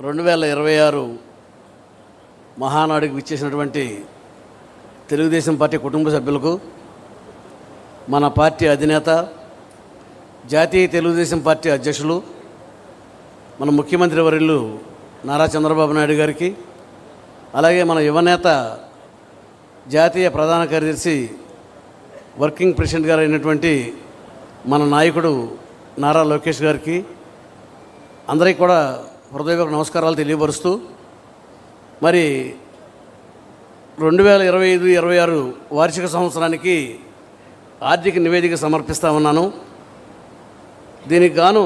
2026 మహానాడుకి విచ్చేసినటువంటి తెలుగుదేశం పార్టీ కుటుంబ సభ్యులకు, మన పార్టీ అధినేత, జాతీయ తెలుగుదేశం పార్టీ అధ్యక్షులు, మన ముఖ్యమంత్రి వర్యులు నారా చంద్రబాబు నాయుడు గారికి, అలాగే మన యువనేత, జాతీయ ప్రధాన కార్యదర్శి, వర్కింగ్ ప్రెసిడెంట్ గారు అయినటువంటి మన నాయకుడు నారా లోకేష్ గారికి అందరికీ కూడా హృదయపూర్వక నమస్కారాలు తెలియపరుస్తూ, మరి 2025-26 వార్షిక సంవత్సరానికి ఆర్థిక నివేదిక సమర్పిస్తూ ఉన్నాను. దీనికి గాను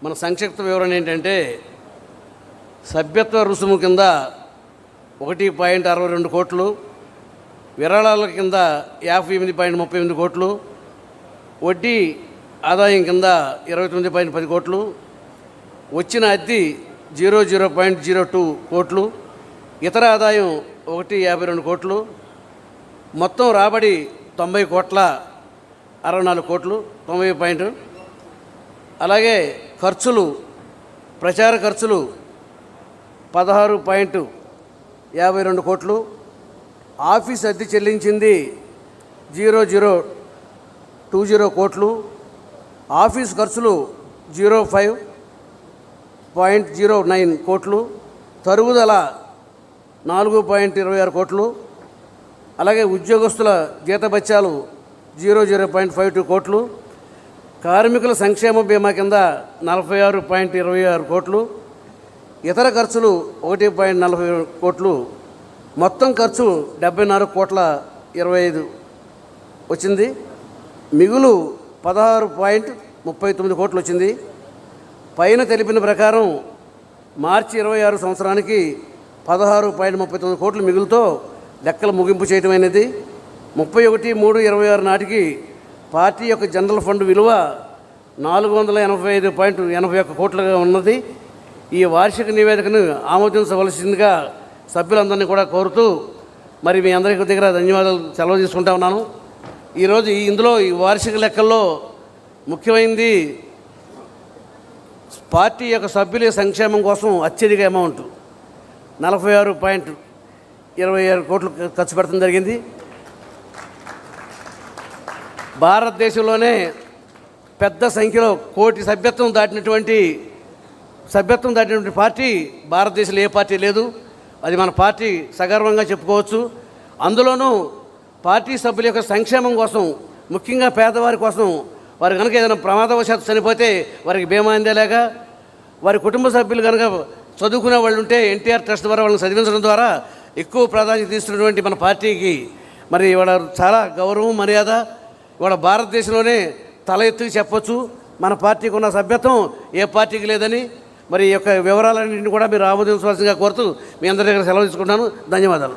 మన సంక్షిప్త వివరణ ఏంటంటే, సభ్యత్వ రుసుము కింద 1.62 కోట్లు, విరాళాల కింద 58.38 కోట్లు, వడ్డీ ఆదాయం కింద 29.10 కోట్లు, వచ్చిన అద్దె 00.02 కోట్లు, ఇతర ఆదాయం 1.52 కోట్లు, మొత్తం రాబడి 90 కోట్ల 64 కోట్లు 90 పాయింట్. అలాగే ఖర్చులు, ప్రచార ఖర్చులు 16.52 కోట్లు, ఆఫీస్ అద్దె చెల్లించింది 0020 కోట్లు, ఆఫీస్ ఖర్చులు 05.09 కోట్లు, తరుగుదల 4.26 కోట్లు, అలాగే ఉద్యోగస్తుల జీతభత్యాలు 00.52 కోట్లు, కార్మికుల సంక్షేమ బీమా కింద 46.26 కోట్లు, ఇతర ఖర్చులు 1.40 కోట్లు, మొత్తం ఖర్చు 74.25 వచ్చింది. మిగులు 16.39 కోట్లు వచ్చింది. పైన తెలిపిన ప్రకారం మార్చి 26 సంవత్సరానికి 16.39 కోట్ల మిగులుతో లెక్కల ముగింపు చేయడం అనేది. 31/3/26 నాటికి పార్టీ యొక్క జనరల్ ఫండ్ విలువ 485.81 కోట్లుగా ఉన్నది. ఈ వార్షిక నివేదికను ఆమోదించవలసిందిగా సభ్యులందరినీ కూడా కోరుతూ, మరి మీ అందరికీ దగ్గర ధన్యవాదాలు సెలవు తీసుకుంటా ఉన్నాను. ఈరోజు ఇందులో ఈ వార్షిక లెక్కల్లో ముఖ్యమైనది పార్టీ యొక్క సభ్యుల సంక్షేమం కోసం అత్యధిక అమౌంట్ 46.26 కోట్లు ఖర్చు పెట్టడం జరిగింది. భారతదేశంలోనే పెద్ద సంఖ్యలో కోటి సభ్యత్వం దాటినటువంటి పార్టీ భారతదేశంలో ఏ పార్టీ లేదు. అది మన పార్టీ సగర్వంగా చెప్పుకోవచ్చు. అందులోనూ పార్టీ సభ్యుల యొక్క సంక్షేమం కోసం, ముఖ్యంగా పేదవారి కోసం, వారు కనుక ఏదైనా ప్రమాదవశాత్తు చనిపోతే వారికి బీమా అందేలాగ, వారి కుటుంబ సభ్యులు కనుక చదువుకునే వాళ్ళు ఉంటే ఎన్టీఆర్ ట్రస్ట్ ద్వారా వాళ్ళని చదివించడం ద్వారా ఎక్కువ ప్రాధాన్యత ఇస్తున్నటువంటి మన పార్టీకి మరి ఇవాళ చాలా గౌరవం, మర్యాద. ఇవాళ భారతదేశంలోనే తల ఎత్తుకు చెప్పొచ్చు, మన పార్టీకి ఉన్న సభ్యత్వం ఏ పార్టీకి లేదని. మరి ఈ యొక్క వివరాలన్నింటినీ కూడా మీరు ఆమోదించవలసిందిగా కోరుతూ మీ అందరి దగ్గర సెలవు తీసుకుంటున్నాను. ధన్యవాదాలు.